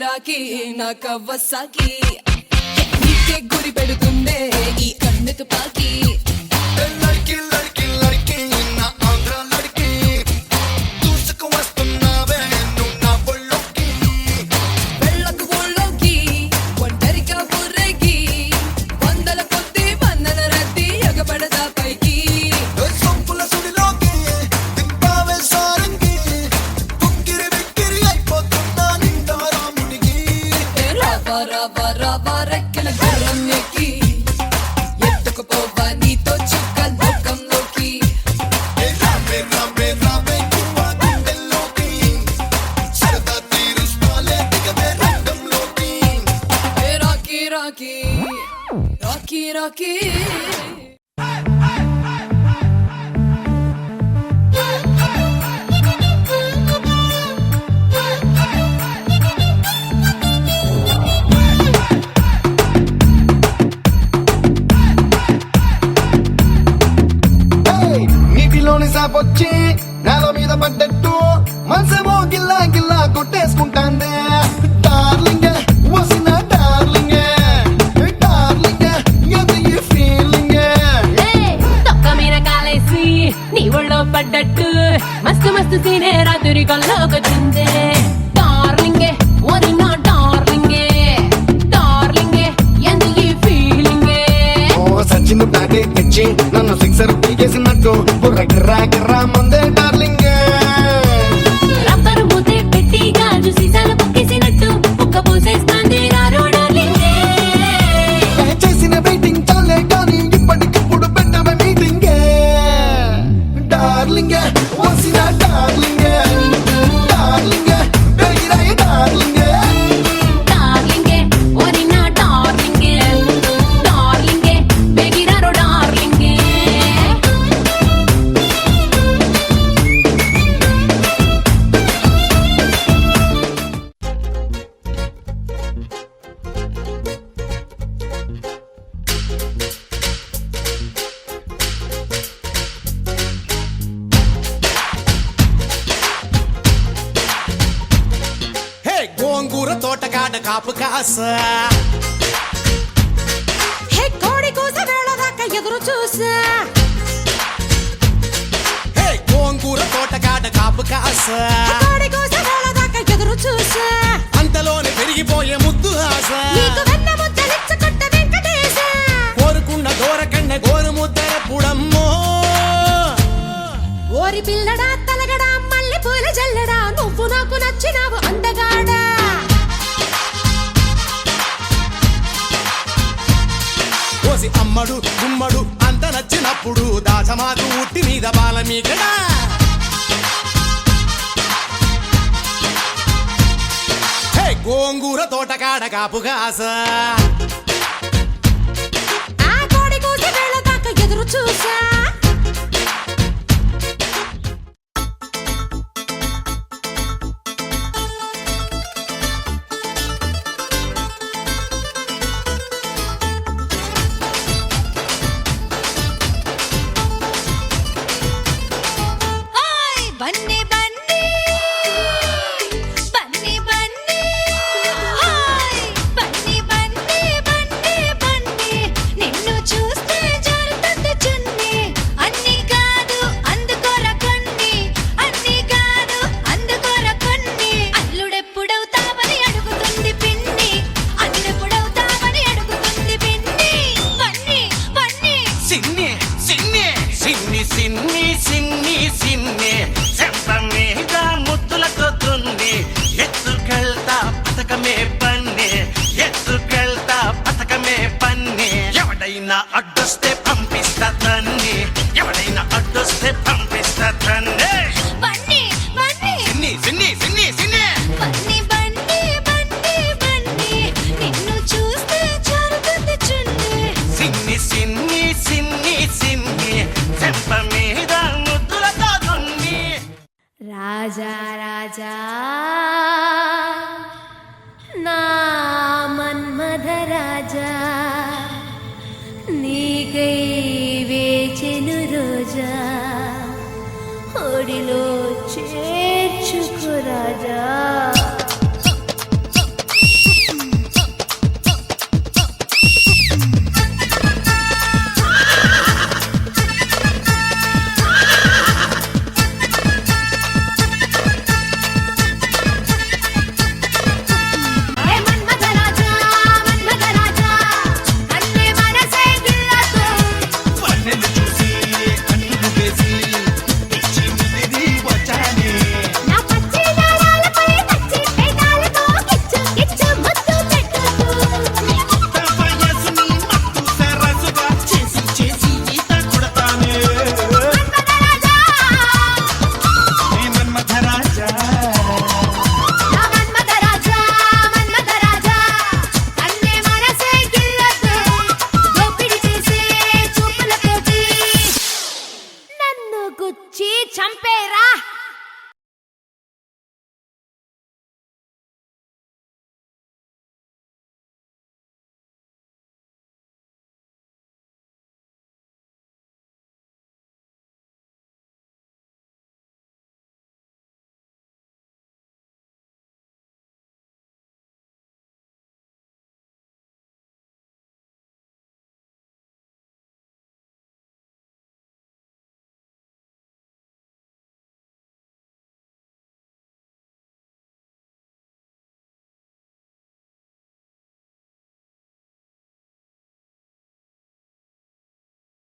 రాకి నా కవ్వసాకి నీకే గురి పెడుతుందే ఈ కన్ను తుపాకి లడ్కి లడ్కి లడ్కి నా ఆంధ్ర లడ్కి దూసుకు వస్తున్నావే నువ్వు నా ఒళ్ళోకి వెళ్ళకు ఊళ్ళోకి ఒంటరిగా ఊరేగి వందల కొద్ది వందన రద్దీ ఎగబడదా పైకి సొంపుల సుడిలోకి దింపావే సారంగి కుక్కిరి బిక్కిరి అయిపోతున్నా నిండా రాముడికి రావా రావా రావా రెక్కల గుర్రం ఎక్కి ఎత్తుకుపోవా నీతో చుక్క లోకంలోకి రావే రావే రావే కువ్వా గుండెల్లోకి సరదా తీరుస్తాలే దిగవే రంగంలోకి రాకీ రాకీ రాకీ రాకీ నీటిలోని సాపొచ్చి నేల మీద పడ్డట్టు మనసేమో గిల్లా గిల్లా కొట్టేసుకుంటాందే డార్లింగ్ వసిన డార్లింగ్ డార్లింగ్ ఎంత ఈ ఫీలింగ్ తొక్క మీద కాలేసి నీ ఒళ్ళో పడ్డట్టు మస్తు మస్తు సీనే రాత్రి కల్లోకొచ్చిందే డార్లింగే ఓరి నా డార్లింగే డార్లింగే ఎంత ఈ ఫీలింగే ఓ సచిన్ బ్యాటే తెచ్చి నన్ను సిక్సర్ పీకేసినట్టు బుర్ర గిర్రా గిర్రా మందే డార్లింగ్ రబ్బరు మూతే పెట్టి గాజు సీసాలు పక్కేసినట్టు కుక్క పూసేస్తాంది రారో డార్లింగే చేసిన వెయిటింగ్ చాలే కానీ ఇప్పటికిప్పుడు పెట్టవే మీటింగ్ డార్లింగ్ వసిన డార్లింగ్ డార్లింగ్ బెగిరాయి డార్లింగ్ డార్లింగే ఓరి నా డార్లింగే డార్లింగే బెగిరారో డార్లింగే హే గోంగూర తోటకాడ కాపు కాస హే కోడి కూస వేళ దాకా ఎదురు చూసా హే గోంగూర తోటకాడ కాపు కాస కోడి కూస వేళ దాకా ఎదురు చూసా అంతలోనే పెరిగిపోయే ముద్దు ఆశ నీకు వెన్న ముద్దలిచ్చుకుంట వెంకటేశ కోరుకున్న దూరకన్న గోరు ముద్దర పుడమ్మో ఓరి పిల్లడా తలగడా మల్లె పూల జల్లడా నువ్వు నాకు నచ్చినావు అందగాడా కోసి అమ్మడు గుమ్మడు అంత నచ్చినప్పుడు దాచమాకు ఉట్టి మీద బాల మీకడా హే గోంగూర తోటకాడ కాపు కాస ఆ కోడి కూస వేళ దాకా ఎదురు చూసా బన్నీ బన్నీ బన్నీ బన్నీ హాయ్ బన్నీ బన్నీ బన్నీ బన్నీ నిన్ను చూస్తే జారుతుంది చున్నీ అడ్డొస్తే పంపిస్తా తన్ని ఎవడైనా అడ్డొస్తే పంపిస్తా తన్నే బండి బండి సిన్ని సిన్ని సిన్ని సిన్ని బండి బండి బండి బండి నిన్ను చూస్తే జారుతుంది చుండి సిన్ని సిన్ని సిన్ని సిన్ని చెంప మీద ముద్దులతో దున్ని రాజా రాజా నా మన్మథ రాజా నీకై వేచెను రోజా ఒడిలో చేర్చుకో రాజా